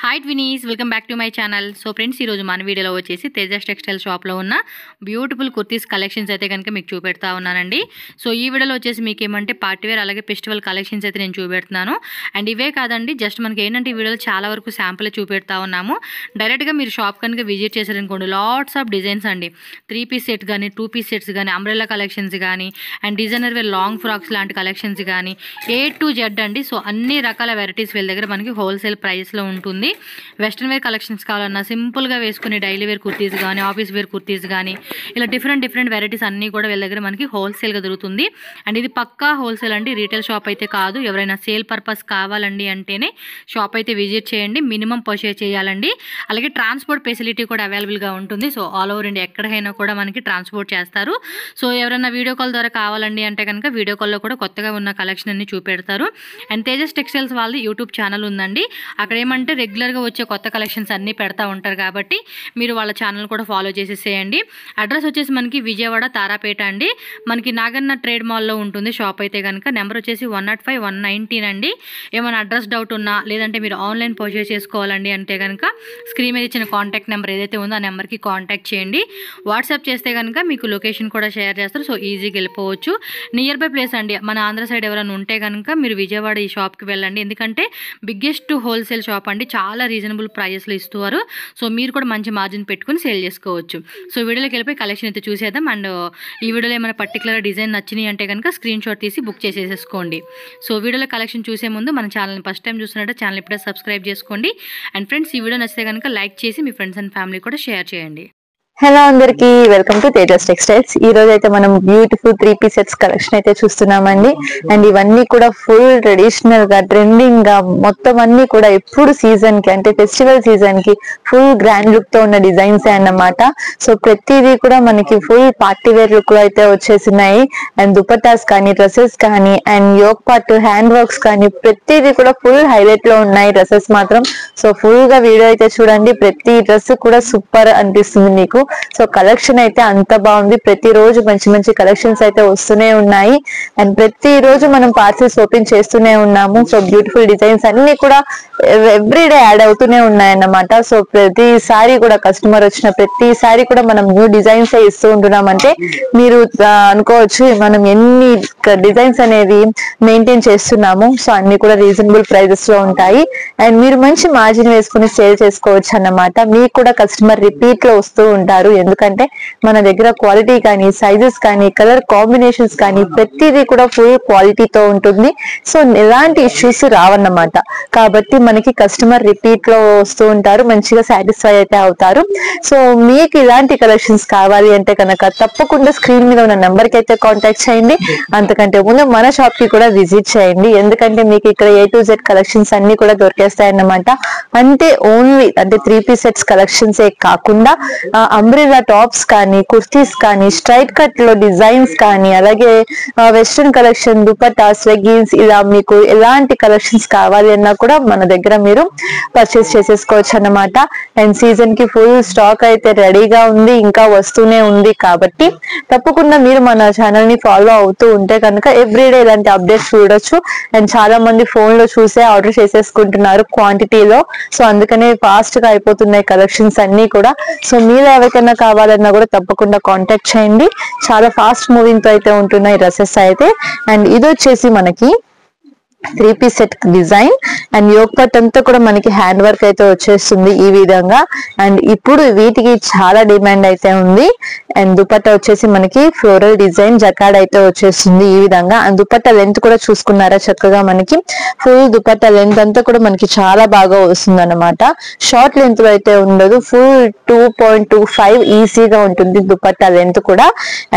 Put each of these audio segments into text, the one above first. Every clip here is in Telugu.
Hi twinnies, welcome back to my channel. So friends, ఈరోజు మన వీడియోలో వచ్చేసి తేజస్ టెక్స్టైల్ షాప్లో ఉన్న బ్యూటిఫుల్ కుర్తీస్ కలెక్షన్స్ అయితే కనుక మీకు చూపెడతా ఉన్నానండి. సో ఈ వీడియోలో వచ్చేసి మీకు ఏమంటే పార్టీవేర్ అలాగే ఫెస్టివల్ కలెక్షన్స్ అయితే నేను చూపెడుతున్నాను. అండ్ ఇవే కాదండి, జస్ట్ మనకి ఏంటంటే ఈ వీడియోలో చాలా వరకు శాంపుల్ చూపెడతా ఉన్నాము. డైరెక్ట్గా మీరు షాప్ కనుక విజిట్ చేశారనుకోండి, లాట్స్ ఆఫ్ డిజైన్స్ అండి. 3 పీస్ సెట్ కానీ, 2 పీస్ సెట్స్ కానీ, అంబ్రెల్లా కలెక్షన్స్ కానీ, and designer wear long frocks లాంటి కలెక్షన్స్ కానీ, A to Z అండి. సో అన్ని రకాల వెరైటీస్ వీళ్ళ దగ్గర మనకి హోల్సేల్ ప్రైస్లో ఉంటుంది. వెస్ట్రన్ వేర్ కలెక్షన్స్ కావాలన్నా, సింపుల్గా వేసుకునే డైలీ వేర్ కుర్తీస్ కానీ, ఆఫీస్ వేర్ కుర్తీస్ కానీ, ఇలా డిఫరెంట్ వెరైటీస్ అన్నీ కూడా వీళ్ళ దగ్గర మనకి హోల్సేల్గా దొరుకుతుంది. అండ్ ఇది పక్కా హోల్సేల్ అండి, రీటైల్ షాప్ అయితే కాదు. ఎవరైనా సేల్ పర్పస్ కావాలండి అంటేనే షాప్ అయితే విజిట్ చేయండి. మినిమం పర్చేజ్ చేయాలండి. అలాగే ట్రాన్స్పోర్ట్ ఫెసిలిటీ కూడా అవైలబుల్గా ఉంటుంది. సో ఆల్ ఓవర్ ఇండియా ఎక్కడికైనా కూడా మనకి ట్రాన్స్పోర్ట్ చేస్తారు. సో ఎవరైనా వీడియో కాల్ ద్వారా కావాలండి అంటే కనుక వీడియో కాల్లో కూడా కొత్తగా ఉన్న కలెక్షన్ అన్ని చూపెడతారు. అండ్ తేజస్ టెక్స్టైల్స్ వాళ్ళది యూట్యూబ్ ఛానల్ ఉందండి. అక్కడ ఏమంటే రెగ్యులర్గా వచ్చే కొత్త కలెక్షన్స్ అన్నీ పెడతా ఉంటారు కాబట్టి మీరు వాళ్ళ ఛానల్ కూడా ఫాలో చేసేసేయండి. అడ్రస్ వచ్చేసి మనకి విజయవాడ తారాపేట అండి. మనకి నాగన్న ట్రేడ్ మాల్లో ఉంటుంది షాప్ అయితే కనుక. నెంబర్ వచ్చేసి 105 119 అండి. ఏమైనా అడ్రస్ డౌట్ ఉన్నా లేదంటే మీరు ఆన్లైన్ పర్చేస్ చేసుకోవాలండి అంటే కనుక స్క్రీన్ మీద ఇచ్చిన కాంటాక్ట్ నెంబర్ ఏదైతే ఉందో ఆ నెంబర్కి కాంటాక్ట్ చేయండి. వాట్సాప్ చేస్తే కనుక మీకు లొకేషన్ కూడా షేర్ చేస్తారు. సో ఈజీగా వెళ్ళిపోవచ్చు. నియర్ బై ప్లేస్ అండి. మన ఆంధ్ర సైడ్ ఎవరైనా ఉంటే కనుక మీరు విజయవాడ ఈ షాప్కి వెళ్ళండి. ఎందుకంటే బిగ్గెస్ట్ హోల్సేల్ షాప్ అండి. చాలా రీజనబుల్ ప్రైజెస్లో ఇస్తున్నారు. సో మీరు కూడా మంచి మార్జిన్ పెట్టుకుని సేల్ చేసుకోవచ్చు. సో వీడియోలోకి వెళ్ళిపోయి కలెక్షన్ అయితే చూసేద్దాం. అండ్ ఈ వీడియోలో ఏమైనా పర్టికులర్ డిజైన్ నచ్చినాయి అంటే కనుక స్క్రీన్ షాట్ తీసి బుక్ చేసేసుకోండి. సో వీడియోలో కలెక్షన్ చూసే ముందు మన ఛానల్ని ఫస్ట్ టైం చూస్తున్నట్టు ఛానల్ ఇప్పుడే సబ్స్క్రైబ్ చేసుకోండి. అండ్ ఫ్రెండ్స్, ఈ వీడియో నచ్చితే కనుక లైక్ చేసి మీ ఫ్రెండ్స్ అండ్ ఫ్యామిలీ కూడా షేర్ చేయండి. హలో అందరికి, వెల్కమ్ టు తేజస్ టెక్స్టైల్స్. ఈ రోజు అయితే మనం బ్యూటిఫుల్ 3 పీస్ సెట్స్ కలెక్షన్ అయితే చూస్తున్నామండి. అండ్ ఇవన్నీ కూడా ఫుల్ ట్రెడిషనల్ గా, ట్రెండింగ్ గా, మొత్తం అన్ని కూడా ఎప్పుడు సీజన్ కి అంటే ఫెస్టివల్ సీజన్ కి ఫుల్ గ్రాండ్ లుక్ తో ఉన్న డిజైన్స్ అన్నమాట. సో ప్రతిదీ కూడా మనకి ఫుల్ పార్టీ వేర్ లుక్ లో అయితే వచ్చేసినాయి. అండ్ దుపట్టాస్ కానీ, డ్రెస్సెస్ కానీ, and yoke part hand works కానీ, ప్రతిదీ కూడా ఫుల్ హైలైట్ లో ఉన్నాయి డ్రెస్సెస్ మాత్రం. సో ఫుల్ గా వీడియో అయితే చూడండి. ప్రతి డ్రెస్ కూడా సూపర్ అనిపిస్తుంది మీకు. సో కలెక్షన్ అయితే అంత బాగుంది. ప్రతిరోజు మంచి మంచి కలెక్షన్స్ అయితే వస్తూనే ఉన్నాయి. అండ్ ప్రతిరోజు మనం పార్సెల్స్ ఓపెన్ చేస్తూనే ఉన్నాము. సో బ్యూటిఫుల్ డిజైన్స్ అన్ని కూడా ఎవ్రీడే యాడ్ అవుతూనే ఉన్నాయి అన్నమాట. సో ప్రతిసారి కూడా కస్టమర్ వచ్చిన ప్రతిసారి కూడా మనం న్యూ డిజైన్స్ ఇస్తూ ఉంటున్నాం. అంటే మీరు అనుకోవచ్చు మనం ఎన్ని డిజైన్స్ అనేవి మెయింటైన్ చేస్తున్నాము. సో అన్ని కూడా రీజనబుల్ ప్రైజెస్ లో ఉంటాయి. అండ్ మీరు మంచి మార్జిన్ వేసుకుని సేల్ చేసుకోవచ్చు అన్నమాట. మీకు కూడా కస్టమర్ రిపీట్ లో వస్తూ ఉంటారు. ఎందుకంటే మన దగ్గర క్వాలిటీ కానీ, సైజెస్ కానీ, కలర్ కాంబినేషన్స్ కానీ ప్రతిదీ కూడా ఫుల్ క్వాలిటీతో ఉంటుంది. సో ఎలాంటి ఇష్యూస్ రావన్నమాట. కాబట్టి మనకి కస్టమర్ రిపీట్ లో వస్తూ ఉంటారు, మంచిగా సాటిస్ఫై అయితే అవుతారు. సో మీకు ఇలాంటి కలెక్షన్స్ కావాలి అంటే కనుక తప్పకుండా స్క్రీన్ మీద ఉన్న నెంబర్ కి అయితే కాంటాక్ట్ చేయండి. అంతకంటే ముందు మన షాప్ కి కూడా విజిట్ చేయండి. ఎందుకంటే మీకు ఇక్కడ A to Z కలెక్షన్స్ అన్ని కూడా దొరికేస్తాయన్నమాట. అంటే ఓన్లీ అంటే 3 పీస్ సెట్స్ కలెక్షన్స్ ఏ కాకుండా అంబ్రెల్లా టాప్స్ కానీ, కుర్తీస్ కానీ, స్ట్రైట్ కట్ లో డిజైన్స్ కానీ, అలాగే వెస్ట్రన్ కలెక్షన్, దుపట్టాస్, లెగ్గిన్స్, ఇలా మీకు ఎలాంటి కలెక్షన్స్ కావాలి అన్నా కూడా మన దగ్గర మీరు పర్చేస్ చేసేసుకోవచ్చు అన్నమాట. అండ్ సీజన్ కి ఫుల్ స్టాక్ అయితే రెడీగా ఉంది, ఇంకా వస్తూనే ఉంది. కాబట్టి తప్పకుండా మీరు మన ఛానల్ ని ఫాలో అవుతూ ఉంటే కనుక ఎవ్రీడే ఇలాంటి అప్డేట్స్ చూడొచ్చు. అండ్ చాలా మంది ఫోన్ లో చూసే ఆర్డర్ చేసేసుకుంటున్నారు క్వాంటిటీలో. సో అందుకనే ఫాస్ట్ గా అయిపోతున్నాయి కలెక్షన్స్ అన్ని కూడా. సో మీరు ఎవరికైనా కావాలన్నా కూడా తప్పకుండా కాంటాక్ట్ చేయండి. చాలా ఫాస్ట్ మూవింగ్ తో అయితే ఉంటున్నాయి డ్రెస్సెస్ అయితే. అండ్ ఇది వచ్చేసి మనకి 3 piece set design. And yoke part అంతా కూడా మనకి హ్యాండ్ వర్క్ అయితే వచ్చేస్తుంది ఈ విధంగా. అండ్ ఇప్పుడు వీటికి చాలా డిమాండ్ అయితే ఉంది. అండ్ దుపట్టా వచ్చేసి మనకి ఫ్లోరల్ డిజైన్ జకాడ్ అయితే వచ్చేస్తుంది ఈ విధంగా. అండ్ దుపట్టా లెంత్ కూడా చూసుకున్నారా చక్కగా మనకి ఫుల్ దుపట్టా లెంత్ అంతా కూడా మనకి చాలా బాగా వస్తుంది అనమాట. షార్ట్ లెంత్ లో అయితే ఉండదు, ఫుల్ 2.25 ఈజీగా ఉంటుంది దుపట్టా లెంత్ కూడా.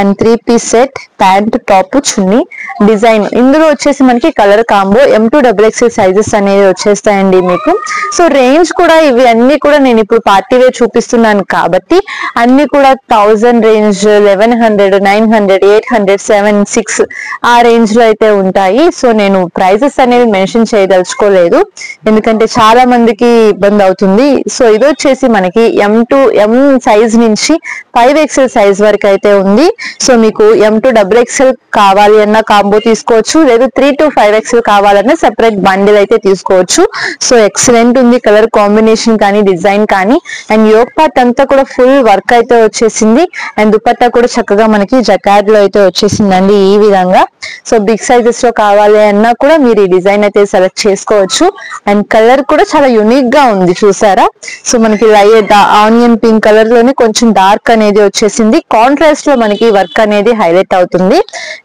And 3 piece set pant, top, chunni design. ఇందులో వచ్చేసి మనకి కలర్ కాంబో M2XXL సైజెస్ అనేవి వచ్చేస్తాయండి మీకు. సో రేంజ్ కూడా ఇవి అన్ని కూడా నేను ఇప్పుడు పార్టీ వేర్ చూపిస్తున్నాను కాబట్టి అన్ని కూడా 1000 రేంజ్, 1100, 900, 800, 7, 6 ఆ రేంజ్ లో అయితే ఉంటాయి. సో నేను ప్రైజెస్ అనేవి మెన్షన్ చేయదలుచుకోలేదు, ఎందుకంటే చాలా మందికి ఇబ్బంది అవుతుంది. సో ఇది వచ్చేసి మనకి M సైజ్ నుంచి 5XL సైజ్ వరకు అయితే ఉంది. సో మీకు M2XXL కావాలి అన్న కాంబో తీసుకోవచ్చు, లేదు 3 to 5XL కావాలి కావాలన్నా సెపరేట్ బండిల్ అయితే తీసుకోవచ్చు. సో ఎక్సలెంట్ ఉంది కలర్ కాంబినేషన్ కానీ డిజైన్ కానీ. అండ్ యోక్ పార్ట్ అంతా కూడా ఫుల్ వర్క్ అయితే వచ్చేసింది. అండ్ దుపట్టా కూడా చక్కగా మనకి జకార్డ్ లో అయితే వచ్చేసిందండి ఈ విధంగా. సో బిగ్ సైజెస్ లో కావాలి అన్నా కూడా మీరు ఈ డిజైన్ అయితే సెలెక్ట్ చేసుకోవచ్చు. అండ్ కలర్ కూడా చాలా యూనిక్ గా ఉంది చూసారా. సో మనకి లైట్ ఆనియన్ పింక్ కలర్ లోనే కొంచెం డార్క్ అనేది వచ్చేసింది. కాంట్రాస్ట్ లో మనకి వర్క్ అనేది హైలైట్ అవుతుంది.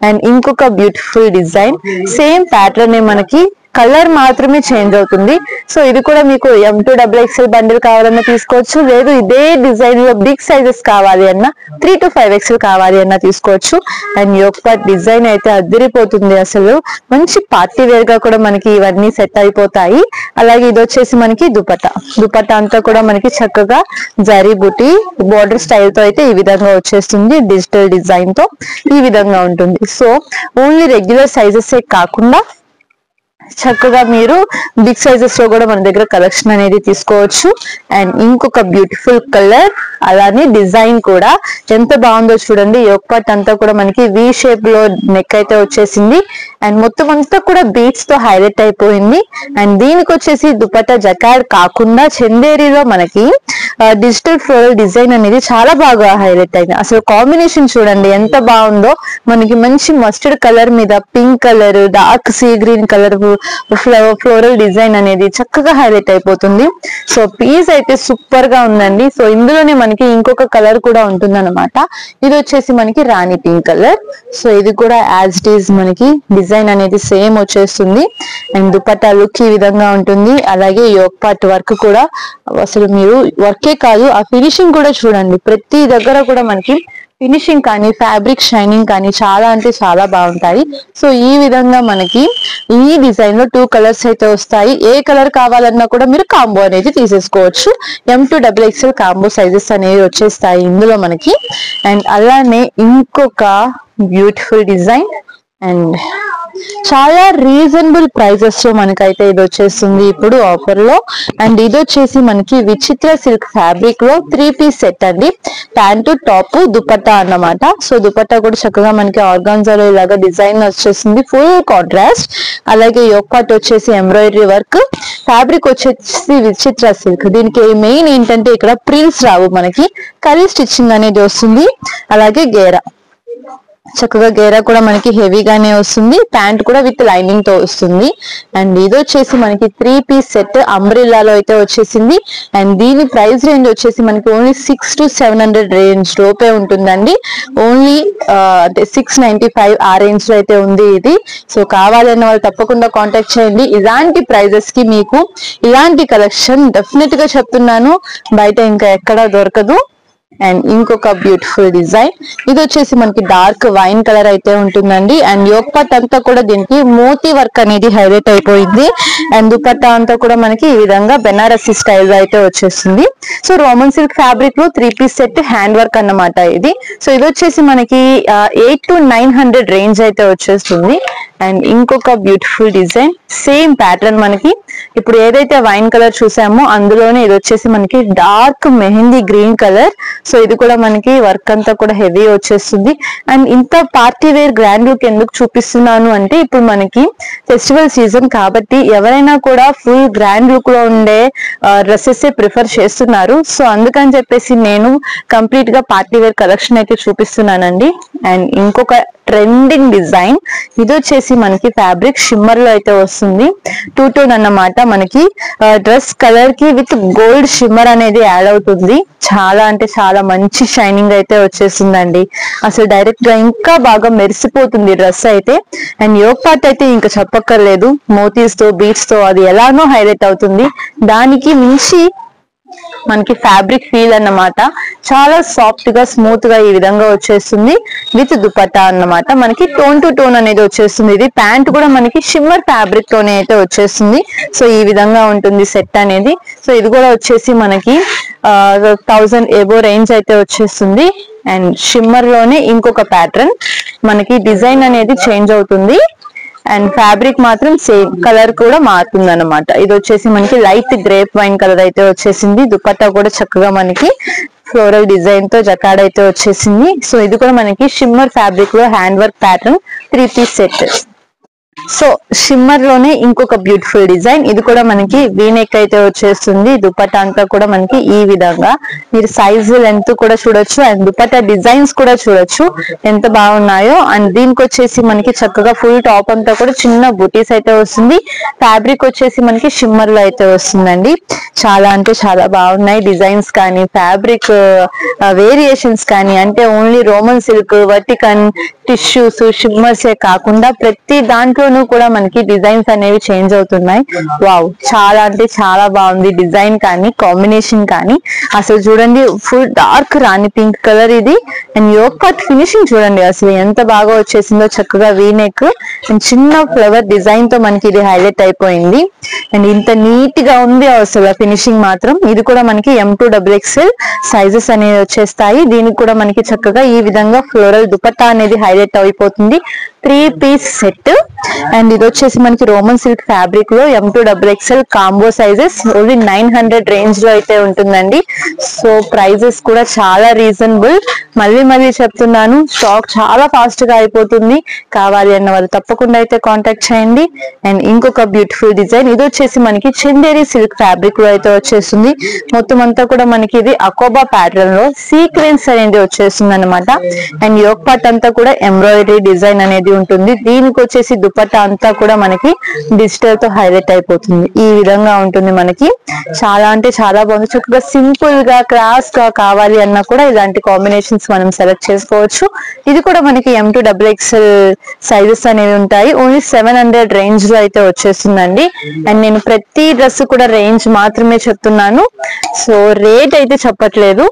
అండ్ ఇంకొక బ్యూటిఫుల్ డిజైన్ సేమ్ ప్యాటర్న్ మనకి కలర్ మాత్రమే చేంజ్ అవుతుంది. సో ఇది కూడా మీకు M2XXL బండిల్ కావాలన్నా తీసుకోవచ్చు, లేదు ఇదే డిజైన్ లో బిగ్ సైజెస్ కావాలి అన్నా 3 to 5XL కావాలి అన్నా తీసుకోవచ్చు. అండ్ యోక్ పార్ట్ డిజైన్ అయితే అదిరిపోతుంది అసలు. మంచి పార్టీ వేర్ గా కూడా మనకి ఇవన్నీ సెట్ అయిపోతాయి. అలాగే ఇది వచ్చేసి మనకి దుపట్టా అంతా కూడా మనకి చక్కగా జరీ బుటీ బోర్డర్ స్టైల్ తో అయితే ఈ విధంగా వచ్చేస్తుంది. డిజిటల్ డిజైన్ తో ఈ విధంగా ఉంటుంది. సో ఓన్లీ రెగ్యులర్ సైజెస్ కాకుండా చక్కగా మీరు బిగ్ సైజెస్ లో కూడా మన దగ్గర కలెక్షన్ అనేది తీసుకోవచ్చు. అండ్ ఇంకొక బ్యూటిఫుల్ కలర్, అలానే డిజైన్ కూడా ఎంత బాగుందో చూడండి. యోక్ పార్ట్ అంతా కూడా మనకి వి షేప్ లో నెక్ అయితే వచ్చేసింది. అండ్ మొత్తం అంతా కూడా బీట్స్ తో హైలైట్ అయిపోయింది. అండ్ దీనికి వచ్చేసి దుపట్టా జకార్డ్ కాకుండా చందేరిలో మనకి డిజిటల్ ఫ్లోరల్ డిజైన్ అనేది చాలా బాగా హైలైట్ అయింది. అసలు కాంబినేషన్ చూడండి ఎంత బాగుందో. మనకి మంచి మస్టర్డ్ కలర్ మీద pink colour, dark sea green colour floral design అనేది చక్కగా హైలైట్ అయిపోతుంది. సో పీస్ అయితే సూపర్ గా ఉందండి. సో ఇందులోనే మనకి ఇంకొక కలర్ కూడా ఉంటుంది అనమాట. ఇది వచ్చేసి మనకి రాణి పింక్ కలర్. సో ఇది కూడా యాజ్ ఇట్ ఈజ్ మనకి డిజైన్ అనేది సేమ్ వచ్చేస్తుంది. అండ్ దుపట్టా లుక్ ఈ విధంగా ఉంటుంది. అలాగే యోక్ పార్ట్ వర్క్ కూడా అసలు మీరు వర్కే కాదు ఆ ఫినిషింగ్ కూడా చూడండి. ప్రతి దగ్గర కూడా మనకి ఫినిషింగ్ కానీ ఫ్యాబ్రిక్ షైనింగ్ కానీ చాలా అంటే చాలా బాగుంటాయి. సో ఈ విధంగా మనకి ఈ డిజైన్ లో 2 కలర్స్ అయితే వస్తాయి. ఏ కలర్ కావాలన్నా కూడా మీరు కాంబో అనేది తీసేసుకోవచ్చు. M2XXL కాంబో సైజెస్ అనేవి వచ్చేస్తాయి ఇందులో మనకి. అండ్ అలానే ఇంకొక బ్యూటిఫుల్ డిజైన్ అండ్ చాలా రీజనబుల్ ప్రైజెస్ లో మనకైతే ఇది వచ్చేస్తుంది ఇప్పుడు ఆఫర్ లో. అండ్ ఇది వచ్చేసి మనకి విచిత్ర సిల్క్ ఫ్యాబ్రిక్ లో 3 పీస్ సెట్ అండి. ప్యాంటు టాప్ దుపట్టా అన్నమాట. సో దుపట్టా కూడా చక్కగా మనకి ఆర్గాన్జాలో ఇలాగా డిజైన్ వచ్చేసింది ఫుల్ కాంట్రాస్ట్. అలాగే యోక్ పార్ట్ వచ్చేసి ఎంబ్రాయిడరీ వర్క్, ఫ్యాబ్రిక్ వచ్చేసి విచిత్ర సిల్క్. దీనికి మెయిన్ ఏంటంటే ఇక్కడ ప్రిల్స్ రావు, మనకి కరీ స్టిచ్చింగ్ అనేది వస్తుంది. అలాగే గేరా చక్కగా గేరా కూడా మనకి హెవీగానే వస్తుంది. ప్యాంట్ కూడా విత్ లైనింగ్ తో వస్తుంది. అండ్ ఇది వచ్చేసి మనకి 3 పీస్ సెట్ అంబ్రిల్లాలో అయితే వచ్చేసింది. అండ్ దీని ప్రైస్ రేంజ్ వచ్చేసి మనకి ఓన్లీ 600 to 700 రేంజ్ లోపే ఉంటుందండి. ఓన్లీ అంటే 695 ఆ రేంజ్ లో అయితే ఉంది ఇది. సో కావాలన్న వాళ్ళు తప్పకుండా కాంటాక్ట్ చేయండి. ఇలాంటి ప్రైజెస్ కి మీకు ఇలాంటి కలెక్షన్ డెఫినెట్ గా చెప్తున్నాను బయట ఇంకా ఎక్కడా దొరకదు. అండ్ ఇంకొక బ్యూటిఫుల్ డిజైన్, ఇది వచ్చేసి మనకి డార్క్ వైన్ కలర్ అయితే ఉంటుందండి. అండ్ యోక్ పార్ట్ అంతా కూడా దీనికి మోతీ వర్క్ అనేది హైలైట్ అయిపోయింది. అండ్ దుపట్టా అంతా కూడా మనకి ఈ విధంగా బెనారసీ స్టైల్ లో అయితే వచ్చేస్తుంది. సో రోమన్ సిల్క్ ఫ్యాబ్రిక్ లో 3 పీస్ సెట్ హ్యాండ్ వర్క్ అన్నమాట ఇది. సో ఇది వచ్చేసి మనకి 800 to 900 రేంజ్ అయితే వచ్చేస్తుంది. అండ్ ఇంకొక బ్యూటిఫుల్ డిజైన్ సేమ్ ప్యాటర్న్ మనకి ఇప్పుడు ఏదైతే వైన్ కలర్ చూసామో అందులోనే ఇది వచ్చేసి మనకి dark mehndi green colour. So ఇది కూడా మనకి వర్క్ అంతా కూడా హెవీ వచ్చేస్తుంది. అండ్ ఇంత పార్టీ వేర్ గ్రాండ్ లుక్ ఎందుకు చూపిస్తున్నాను అంటే ఇప్పుడు మనకి ఫెస్టివల్ సీజన్ కాబట్టి ఎవరైనా కూడా ఫుల్ గ్రాండ్ లుక్ లో ఉండే డ్రెస్సెస్ ప్రిఫర్ చేస్తున్నారు. సో అందుకని చెప్పేసి నేను కంప్లీట్ గా పార్టీ వేర్ కలెక్షన్ అయితే చూపిస్తున్నానండి. అండ్ ఇంకొక ట్రెండింగ్ డిజైన్, ఇది వచ్చేసి మనకి ఫ్యాబ్రిక్ షిమ్మర్ లో అయితే వస్తుంది. 2 టోన్ అన్నమాట. మనకి డ్రెస్ కలర్ కి విత్ గోల్డ్ షిమ్మర్ అనేది యాడ్ అవుతుంది. చాలా అంటే చాలా మంచి షైనింగ్ అయితే వచ్చేసిందండి. అసలు డైరెక్ట్ గా ఇంకా బాగా మెరిసిపోతుంది డ్రెస్ అయితే. అండ్ యోక్ పార్ట్ అయితే ఇంకా చెప్పక్కర్లేదు, మోతీస్ తో బీట్స్ తో అది ఎలానో హైలైట్ అవుతుంది. దానికి మించి మనకి ఫ్యాబ్రిక్ ఫీల్ అన్నమాట చాలా సాఫ్ట్ గా స్మూత్ గా ఈ విధంగా వచ్చేస్తుంది విత్ దుపట్టా అన్నమాట. మనకి టోన్ టు టోన్ అనేది వచ్చేస్తుంది. ఇది ప్యాంట్ కూడా మనకి షిమ్మర్ ఫ్యాబ్రిక్ తోనే అయితే వచ్చేస్తుంది. సో ఈ విధంగా ఉంటుంది సెట్ అనేది. సో ఇది కూడా వచ్చేసి మనకి 1000 ఎబో రేంజ్ అయితే వచ్చేస్తుంది. అండ్ షిమ్మర్ లోనే ఇంకొక ప్యాటర్న్, మనకి డిజైన్ అనేది చేంజ్ అవుతుంది. అండ్ ఫ్యాబ్రిక్ మాత్రం సేమ్ కలర్ కూడా మారుతుంది అనమాట. ఇది వచ్చేసి మనకి లైట్ గ్రేప్ వైన్ కలర్ అయితే వచ్చేసింది. దుపట్టా కూడా చక్కగా మనకి ఫ్లోరల్ డిజైన్ తో జకాడ్ అయితే వచ్చేసింది. సో ఇది కూడా మనకి షిమ్మర్ ఫ్యాబ్రిక్ లో hand work pattern 3 piece set. So shimmer లోనే ఇంకొక బ్యూటిఫుల్ డిజైన్, ఇది కూడా మనకి వీనెక్ అయితే వచ్చేస్తుంది. దుపట్టా అంతా కూడా మనకి ఈ విధంగా మీరు సైజు లెంత్ కూడా చూడొచ్చు అండ్ దుపట్టా డిజైన్స్ కూడా చూడొచ్చు ఎంత బాగున్నాయో. అండ్ దీనికి వచ్చేసి మనకి చక్కగా ఫుల్ టాప్ అంతా కూడా చిన్న బుటీస్ అయితే వస్తుంది. ఫ్యాబ్రిక్ వచ్చేసి మనకి షిమ్మర్ లో అయితే వస్తుందండి. చాలా అంటే చాలా బాగున్నాయి డిజైన్స్ కానీ ఫ్యాబ్రిక్ వేరియేషన్స్ కానీ. అంటే ఓన్లీ రోమన్ సిల్క్, వర్టికన్, టిష్యూస్, షిమ్మర్స్ కాకుండా ప్రతి దాంట్లోనూ కూడా మనకి డిజైన్స్ అనేవి చేంజ్ అవుతున్నాయి. వావ్, చాలా అంటే చాలా బాగుంది డిజైన్ కానీ కాంబినేషన్ కానీ. అసలు చూడండి ఫుల్ డార్క్ రాణి పింక్ కలర్ ఇది. అండ్ యోక్ పార్ట్ ఫినిషింగ్ చూడండి అసలు ఎంత బాగా వచ్చేసిందో. చక్కగా వీనెక్ అండ్ చిన్న ఫ్లవర్ డిజైన్ తో మనకి ఇది హైలైట్ అయిపోయింది. అండ్ ఇంత నీట్ గా ఉంది అసలు ఫినిషింగ్ మాత్రం. ఇది కూడా మనకి M2XXL సైజెస్ అనేవి వచ్చేస్తాయి. దీనికి కూడా మనకి చక్కగా ఈ విధంగా ఫ్లోరల్ దుపట్టా అనేది హైలైట్ అయిపోతుంది. 3 పీస్ సెట్. అండ్ ఇది వచ్చేసి మనకి రోమన్ సిల్క్ ఫ్యాబ్రిక్ లో M2XXL combo sizes only 900 range లో అయితే ఉంటుందండి. సో ప్రైజెస్ కూడా చాలా రీజనబుల్. మళ్ళీ చెప్తున్నాను, స్టాక్ చాలా ఫాస్ట్ గా అయిపోతుంది. కావాలి అన్న వాళ్ళు తప్పకుండా అయితే కాంటాక్ట్ చేయండి. అండ్ ఇంకొక బ్యూటిఫుల్ డిజైన్, ఇది వచ్చేసి మనకి చందేరి సిల్క్ ఫ్యాబ్రిక్ లో అయితే వచ్చేస్తుంది. మొత్తం అంతా కూడా మనకి ఇది అకోబా ప్యాటర్న్ లో సీక్వెన్స్ అనేది వచ్చేస్తుంది అనమాట. అండ్ యోక్ పార్ట్ అంతా కూడా ఎంబ్రాయిడరీ డిజైన్ అనేది ఉంటుంది. దీనికి వచ్చేసి దుపట్టా అంతా కూడా మనకి డిజిటల్ తో హైలైట్ అయిపోతుంది. ఈ విధంగా ఉంటుంది మనకి. చాలా అంటే చాలా బాగుంది. చక్కగా సింపుల్ గా క్లాస్ గా కావాలి అన్నా కూడా ఇలాంటి కాంబినేషన్స్ మనం సెలెక్ట్ చేసుకోవచ్చు. ఇది కూడా మనకి M2XXL సైజెస్ అనేవి ఉంటాయి. ఓన్లీ 700 రేంజ్ లో అయితే వచ్చేస్తుందండి. అండ్ నేను ప్రతి డ్రెస్ కూడా రేంజ్ మాత్రమే చెప్తున్నాను, సో రేట్ అయితే చెప్పట్లేదు.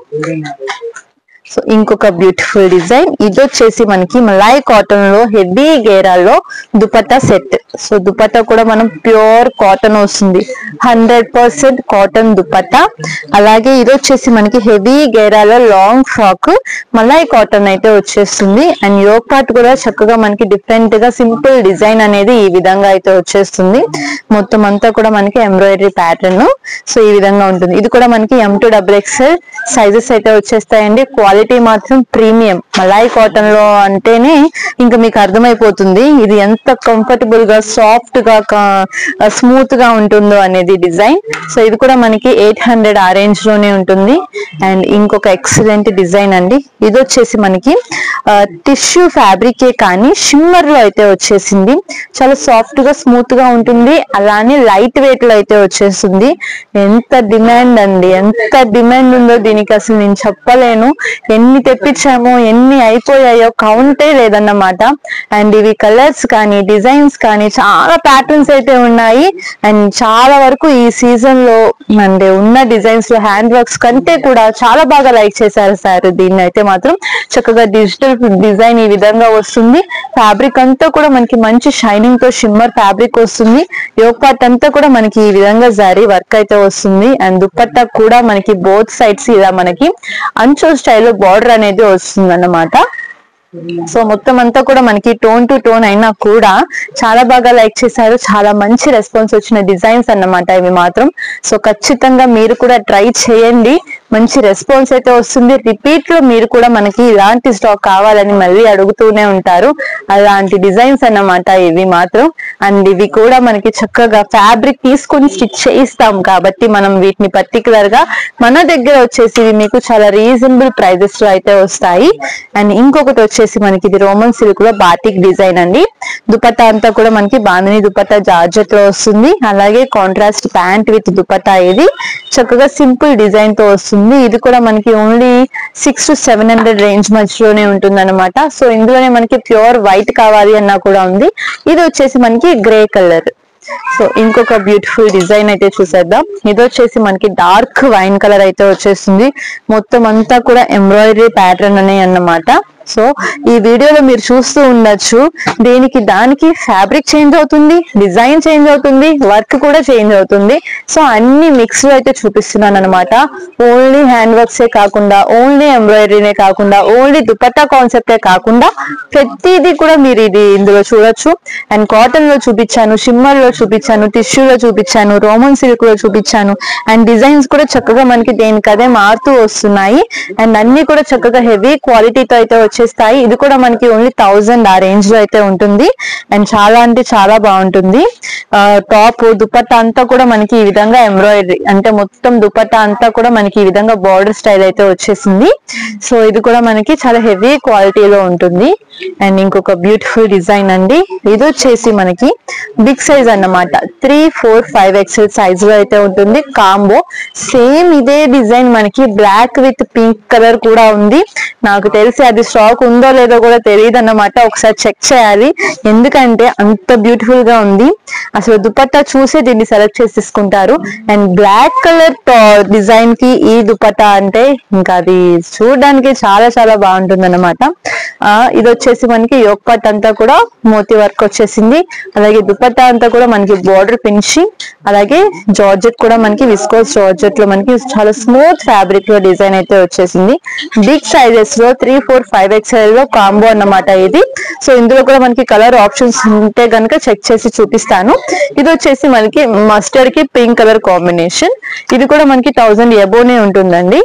సో ఇంకొక బ్యూటిఫుల్ డిజైన్, ఇది వచ్చేసి మనకి మలాయ్ కాటన్ లో హెవీ గేరాల్లో దుపట్టా సెట్. సో దుపట్టా కూడా మనం ప్యూర్ కాటన్ వస్తుంది, 100% కాటన్ దుపట్టా. అలాగే ఇది వచ్చేసి మనకి హెవీ గేరాలో లాంగ్ ఫ్రాక్ మలాయ్ కాటన్ అయితే వచ్చేస్తుంది. అండ్ యోక్ పార్ట్ కూడా చక్కగా మనకి డిఫరెంట్ గా సింపుల్ డిజైన్ అనేది ఈ విధంగా అయితే వచ్చేస్తుంది. మొత్తం అంతా కూడా మనకి ఎంబ్రాయిడరీ ప్యాటర్న్. సో ఈ విధంగా ఉంటుంది. ఇది కూడా మనకి M2XXL సైజెస్ అయితే వచ్చేస్తాయండి. క్వాలిటీ మాత్రం ప్రీమియం. మలాయ్ కాటన్ లో అంటేనే ఇంకా మీకు అర్థమైపోతుంది ఇది ఎంత కంఫర్టబుల్ గా సాఫ్ట్ గా స్మూత్ గా ఉంటుందో అనేది డిజైన్. సో ఇది కూడా మనకి 800 ఆ రేంజ్ లోనే ఉంటుంది. అండ్ ఇంకొక ఎక్సలెంట్ డిజైన్ అండి, ఇది వచ్చేసి మనకి టిష్యూ ఫ్యాబ్రికే కానీ షిమ్మర్ లో అయితే వచ్చేసింది. చాలా సాఫ్ట్ గా స్మూత్ గా ఉంటుంది. అలానే లైట్ వెయిట్ లో అయితే వచ్చేస్తుంది. ఎంత డిమాండ్ అండి, ఎంత డిమాండ్ ఉందో దీనికి అసలు నేను చెప్పలేను. ఎన్ని తెప్పించామో ఎన్ని అయిపోయాయో కౌంటే లేదన్నమాట. అండ్ ఇవి కలర్స్ కానీ డిజైన్స్ కానీ చాలా ప్యాటర్న్స్ అయితే ఉన్నాయి. అండ్ చాలా వరకు ఈ సీజన్ లో అంటే ఉన్న డిజైన్స్ లో హ్యాండ్ వర్క్స్ కంటే కూడా చాలా బాగా లైక్ చేశారు సార్. దీన్ని అయితే మాత్రం చక్కగా డిజిటల్ డిజైన్ ఈ విధంగా వస్తుంది. ఫ్యాబ్రిక్ అంతా కూడా మనకి మంచి షైనింగ్ తో షిమ్మర్ ఫ్యాబ్రిక్ వస్తుంది. యోక్ పార్ట్ అంతా కూడా మనకి ఈ విధంగా జరీ వర్క్ అయితే వస్తుంది. అండ్ దుపట్టా కూడా మనకి బోత్ సైడ్స్ ఇలా మనకి అంచు స్టైల్లో బార్డర్ అనేది వస్తుంది అన్నమాట. సో మొత్తం అంతా కూడా మనకి టోన్ టు టోన్ అయినా కూడా చాలా బాగా లైక్ చేశారు. చాలా మంచి రెస్పాన్స్ వచ్చిన డిజైన్స్ అన్నమాట ఇవి మాత్రం. సో ఖచ్చితంగా మీరు కూడా ట్రై చేయండి, మంచి రెస్పాన్స్ అయితే వస్తుంది. రిపీట్ లో మీరు కూడా మనకి ఇలాంటి స్టాక్ కావాలని మళ్ళీ అడుగుతూనే ఉంటారు. అలాంటి డిజైన్స్ అన్నమాట ఇవి మాత్రం. అండ్ ఇవి కూడా మనకి చక్కగా ఫ్యాబ్రిక్ తీసుకొని స్టిచ్ చేయిస్తాం కాబట్టి మనం వీటిని పర్టికులర్ గా మన దగ్గర వచ్చేసి ఇవి మీకు చాలా రీజనబుల్ ప్రైజెస్ లో అయితే వస్తాయి. అండ్ ఇంకొకటి వచ్చేసి మనకి ఇది రోమన్ సిల్క్ లో బాటిక్ డిజైన్ అండి. దుపట్టా అంతా కూడా మనకి బాందిని దుపట్టా జార్జెట్ లో వస్తుంది. అలాగే కాంట్రాస్ట్ ప్యాంట్ విత్ దుపట్టా ఇది చక్కగా సింపుల్ డిజైన్ తో వస్తుంది. ఇది కూడా మనకి ఓన్లీ 600 to 700 రేంజ్ మధ్యలోనే ఉంటుంది అనమాట. సో ఇందులోనే మనకి ప్యూర్ వైట్ కావాలి అన్నా కూడా ఉంది. ఇది వచ్చేసి మనకి గ్రే కలర్. సో ఇంకొక బ్యూటిఫుల్ డిజైన్ అయితే చూసేద్దాం. ఇది వచ్చేసి మనకి డార్క్ వైన్ కలర్ అయితే వచ్చేస్తుంది. మొత్తం అంతా కూడా ఎంబ్రాయిడరీ ప్యాటర్న్ అనే అన్నమాట. సో ఈ వీడియోలో మీరు చూస్తూ ఉండొచ్చు, దేనికి దానికి ఫ్యాబ్రిక్ చేంజ్ అవుతుంది, డిజైన్ చేంజ్ అవుతుంది, వర్క్ కూడా చేంజ్ అవుతుంది. సో అన్ని మిక్స్ లో అయితే చూపిస్తున్నాను అనమాట. ఓన్లీ హ్యాండ్ వర్క్స్ కాకుండా, ఓన్లీ ఎంబ్రాయిడరీనే కాకుండా, ఓన్లీ దుపట్టా కాన్సెప్టే కాకుండా ప్రతిదీ కూడా మీరు ఇది ఇందులో చూడొచ్చు. అండ్ కాటన్ లో చూపించాను, షిమ్మర్ లో చూపించాను, టిష్యూలో చూపించాను, రోమన్ సిల్క్ లో చూపించాను. అండ్ డిజైన్స్ కూడా చక్కగా మనకి దేనికదే మారుతూ వస్తున్నాయి. అండ్ అన్ని కూడా చక్కగా హెవీ క్వాలిటీతో అయితే వచ్చేస్తాయి. ఇది కూడా మనకి ఓన్లీ 1000 ఆ రేంజ్ లో అయితే ఉంటుంది. అండ్ చాలా అంటే చాలా బాగుంటుంది. టాప్ దుపట్టా అంతా కూడా మనకి ఈ విధంగా ఎంబ్రాయిడరీ, అంటే మొత్తం దుపట్టా అంతా కూడా మనకి ఈ విధంగా బార్డర్ స్టైల్ అయితే వచ్చేసింది. సో ఇది కూడా మనకి చాలా హెవీ క్వాలిటీలో ఉంటుంది. అండ్ ఇంకొక బ్యూటిఫుల్ డిజైన్ అండి. ఇది వచ్చేసి మనకి బిగ్ సైజ్ అన్నమాట, 3, 4, 5 XL సైజ్ లో అయితే ఉంటుంది. కాంబో సేమ్ ఇదే డిజైన్ మనకి బ్లాక్ విత్ పింక్ కలర్ కూడా ఉంది. నాకు తెలిసి అది స్టాక్ ఉందో లేదో కూడా తెలియదు అన్నమాట, ఒకసారి చెక్ చేయాలి. ఎందుకంటే అంత బ్యూటిఫుల్ గా ఉంది. అసలు దుపట్టా చూసే దీన్ని సెలెక్ట్ చేసి తీసుకుంటారు. అండ్ బ్లాక్ కలర్ డిజైన్ కి ఈ దుపట్టా అంటే ఇంకా అది చూడడానికి చాలా చాలా బాగుంటుంది అన్నమాట. ఇది వచ్చేసి మనకి యోక్ పార్ట్ అంతా కూడా మోతీ వర్క్ వచ్చేసింది. అలాగే దుపట్టా అంతా కూడా మనకి బోర్డర్ ఫినిషింగ్, అలాగే జార్జెట్ కూడా మనకి విస్కోస్ జార్జెట్ లో మనకి చాలా స్మూత్ ఫ్యాబ్రిక్ లో డిజైన్ అయితే వచ్చేసింది. బిగ్ సైజెస్ లో 3, 4, 5 XL లో కాంబో అన్నమాట ఇది. సో ఇందులో కూడా మనకి కలర్ ఆప్షన్స్ ఉంటే గనుక చెక్ చేసి చూపిస్తాను. ఇది వచ్చేసి మనకి మస్టర్డ్ కి పింక్ కలర్ కాంబినేషన్. ఇది కూడా మనకి 1000 అబోనే ఉంటుందండి.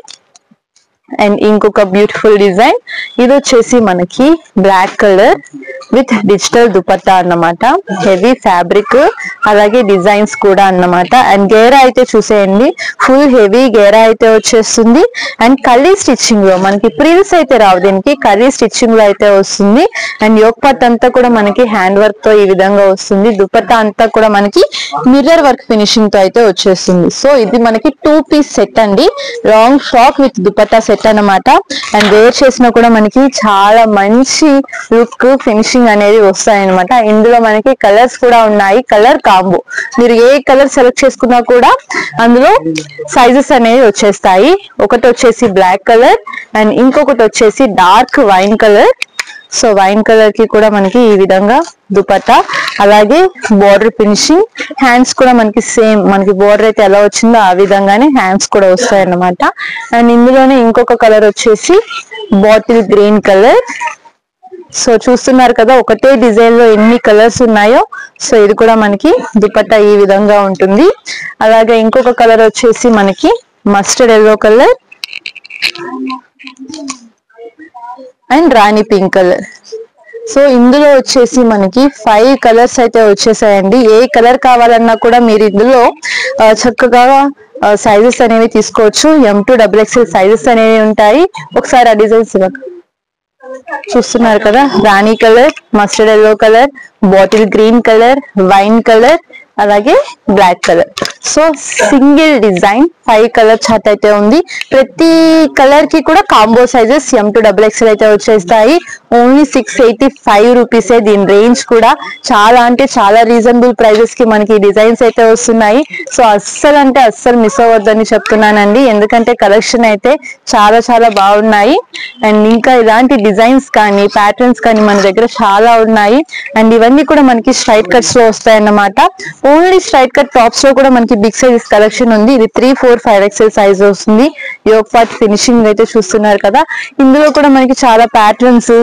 అండ్ ఇంకొక బ్యూటిఫుల్ డిజైన్, ఇది వచ్చేసి మనకి black colour with digital dupatta అన్నమాట. హెవీ ఫ్యాబ్రిక్, అలాగే డిజైన్స్ కూడా అన్నమాట. అండ్ గేరా అయితే చూసేయండి, ఫుల్ హెవీ గేరా అయితే వచ్చేస్తుంది. అండ్ కర్రీ స్టిచ్చింగ్ లో మనకి ప్రిల్స్ అయితే రావు, దీనికి కర్రీ స్టిచ్చింగ్ లో అయితే వస్తుంది. అండ్ యోక్ పార్ట్ అంతా కూడా మనకి హ్యాండ్ వర్క్ తో ఈ విధంగా వస్తుంది. దుపట్టా అంతా కూడా మనకి మిర్రర్ వర్క్ ఫినిషింగ్ తో అయితే వచ్చేస్తుంది. సో ఇది మనకి 2 పీస్ సెట్ అండి, long frock with dupatta set అన్నమాట. అండ్ వేర్ చేసినా కూడా మనకి చాలా మంచి లుక్ ఫినిషింగ్ అనేది వస్తాయన్నమాట. ఇందులో మనకి కలర్స్ కూడా ఉన్నాయి, కలర్ కాంబో. మీరు ఏ కలర్ సెలెక్ట్ చేసుకున్నా కూడా అందులో సైజెస్ అనేవి వచ్చేస్తాయి. ఒకటి వచ్చేసి బ్లాక్ కలర్ అండ్ ఇంకొకటి వచ్చేసి dark wine colour. So wine colour కి కూడా మనకి ఈ విధంగా దుపట్టా, అలాగే బోర్డర్ ఫినిషింగ్, హ్యాండ్స్ కూడా మనకి సేమ్ మనకి బోర్డర్ అయితే ఎలా వచ్చిందో ఆ విధంగానే హ్యాండ్స్ కూడా వస్తాయి అన్నమాట. అండ్ ఇందులోనే ఇంకొక కలర్ వచ్చేసి బాటిల్ గ్రీన్ కలర్. సో చూస్తున్నారు కదా ఒకటే డిజైన్ లో ఎన్ని కలర్స్ ఉన్నాయో. సో ఇది కూడా మనకి దుపట్టా ఈ విధంగా ఉంటుంది. అలాగే ఇంకొక కలర్ వచ్చేసి మనకి mustard yellow colour and Rani pink colour. So ఇందులో వచ్చేసి మనకి 5 కలర్స్ అయితే వచ్చేసాయండి. ఏ కలర్ కావాలన్నా కూడా మీరు ఇందులో చక్కగా సైజెస్ అనేవి తీసుకోవచ్చు. M to XXL సైజెస్ అనేవి ఉంటాయి. ఒకసారి ఆ డిజైన్స్ చూస్తున్నారు కదా, rani colour, mustard yellow colour, bottle green colour, wine colour, అలాగే black colour. So single design 5 colour chart అయితే ఉంది. ప్రతి కలర్ కి కూడా combo sizes M to XXL అయితే వచ్చేస్తాయి. ఓన్లీ 685 రూపీసే దీని రేంజ్ కూడా. చాలా అంటే చాలా రీజనబుల్ ప్రైజెస్ కి మనకి డిజైన్స్ అయితే వస్తున్నాయి. సో అస్సలు అంటే అస్సలు మిస్ అవ్వద్దని చెప్తున్నానండి, ఎందుకంటే కలెక్షన్ అయితే చాలా చాలా బాగున్నాయి. అండ్ ఇంకా ఇలాంటి డిజైన్స్ కానీ ప్యాటర్న్స్ కానీ మన దగ్గర చాలా ఉన్నాయి. అండ్ ఇవన్నీ కూడా మనకి స్ట్రైట్ కట్స్ లో వస్తాయి అన్నమాట. ఓన్లీ స్ట్రైట్ కట్ టాప్స్ లో కూడా మనకి బిగ్ సైజ్ కలెక్షన్ ఉంది. ఇది 3, 4, 5 XL సైజ్ వస్తుంది. యోక్ పార్ట్ ఫినిషింగ్ అయితే చూస్తున్నారు కదా. ఇందులో కూడా మనకి చాలా ప్యాటర్న్స్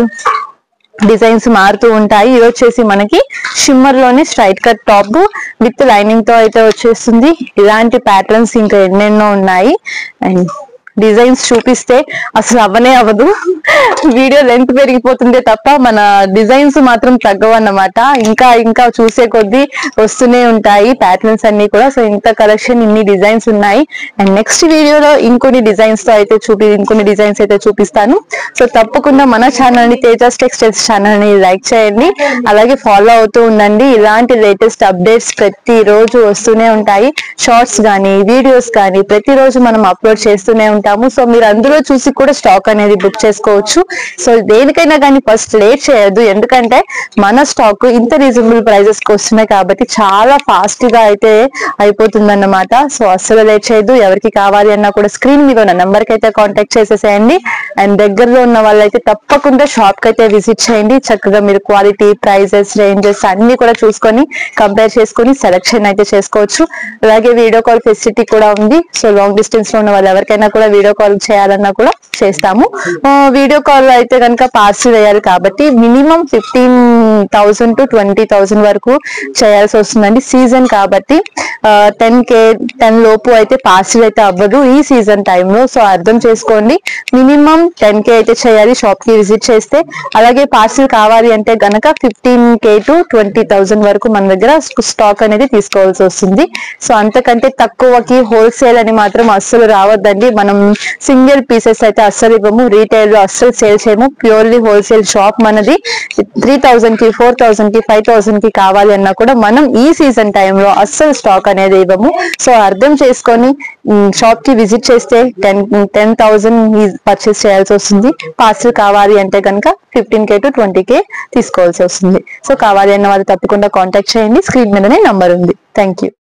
డిజైన్స్ మారుతూ ఉంటాయి. ఇది వచ్చేసి మనకి షిమ్మర్ లోని straight cut top with lining తో అయితే వచ్చేస్తుంది. ఇలాంటి ప్యాటర్న్స్ ఇంకా ఎన్నెన్నో ఉన్నాయి. అండ్ డిజైన్స్ చూపిస్తే అసలు అవ్వనే అవ్వదు, వీడియో లెంత్ పెరిగిపోతుందే తప్ప మన డిజైన్స్ మాత్రం తగ్గవు అన్నమాట. ఇంకా ఇంకా చూసే కొద్దీ వస్తూనే ఉంటాయి ప్యాటర్న్స్ అన్ని కూడా. సో ఇంత కలెక్షన్, ఇన్ని డిజైన్స్ ఉన్నాయి. అండ్ నెక్స్ట్ వీడియోలో ఇంకొన్ని డిజైన్స్ అయితే చూపిస్తాను. సో తప్పకుండా మన ఛానల్ ని తేజస్ టెక్స్టైల్స్ ఛానల్ ని లైక్ చేయండి, అలాగే ఫాలో అవుతూ ఉండండి. ఇలాంటి లేటెస్ట్ అప్డేట్స్ ప్రతి రోజు వస్తూనే ఉంటాయి. షార్ట్స్ కానీ వీడియోస్ కానీ ప్రతిరోజు మనం అప్లోడ్ చేస్తూనే ఉంటాము. సో మీరు అందులో చూసి కూడా స్టాక్ అనేది బుక్ చేసుకోవచ్చు. సో దేనికైనా కానీ ఫస్ట్ లేట్ చేయొద్దు, ఎందుకంటే మన స్టాక్ ఇంత రీజనబుల్ ప్రైజెస్ కి వస్తున్నాయి కాబట్టి చాలా ఫాస్ట్ గా అయితే అయిపోతుంది అన్నమాట. సో అస్సలు లేట్ చేయొద్దు. ఎవరికి కావాలి అన్నా కూడా స్క్రీన్ మీద ఉన్న నెంబర్ కి అయితే కాంటాక్ట్ చేసేసేయండి. అండ్ దగ్గరలో ఉన్న వాళ్ళైతే తప్పకుండా షాప్ కి అయితే విజిట్ చేయండి. చక్కగా మీరు క్వాలిటీ, ప్రైజెస్, రేంజెస్ అన్ని కూడా చూసుకొని కంపేర్ చేసుకొని సెలెక్షన్ అయితే చేసుకోవచ్చు. అలాగే వీడియో కాల్ ఫెసిలిటీ కూడా ఉంది. సో లాంగ్ డిస్టెన్స్ లో ఉన్న వాళ్ళు ఎవరికైనా కూడా వీడియో కాల్ చేయాలన్నా కూడా చేస్తాము. వీడియో కాల్ అయితే కనుక పార్సిల్ వేయాలి కాబట్టి మినిమం 15,000 to 20,000 వరకు చేయాల్సి వస్తుందండి. సీజన్ కాబట్టి 10 లోపు అయితే పార్సిల్ అయితే అవ్వదు ఈ సీజన్ టైంలో. సో అర్థం చేసుకోండి, మినిమం 10K అయితే చేయాలి షాప్ కి విజిట్ చేస్తే. అలాగే పార్సిల్ కావాలి అంటే గనక 15K to 20,000 వరకు మన దగ్గర స్టాక్ అనేది తీసుకోవాల్సి వస్తుంది. సో అంతకంటే తక్కువకి హోల్సేల్ అని మాత్రం అస్సలు రావద్దండి. మనం సింగిల్ పీసెస్ అయితే అస్సలు ఇవ్వము, రీటైల్ లో అస్సలు సేల్ చేయము. ప్యూర్లీ హోల్సేల్ షాప్ మనది. 3,000 కి 4,000 కి 5,000 కి కావాలి అన్నా కూడా మనం ఈ సీజన్ టైంలో అస్సలు స్టాక్ అనేది ఇవ్వము. సో అర్థం చేసుకొని షాప్ కి విజిట్ చేస్తే 10,000 పర్చేస్ చేయాల్సి వస్తుంది. పార్సిల్ కావాలి అంటే కనుక 15K to 20K తీసుకోవాల్సి వస్తుంది. సో కావాలి అన్న వాళ్ళు తప్పకుండా కాంటాక్ట్ చేయండి, స్క్రీన్ మీదనే నంబర్ ఉంది. Thank you.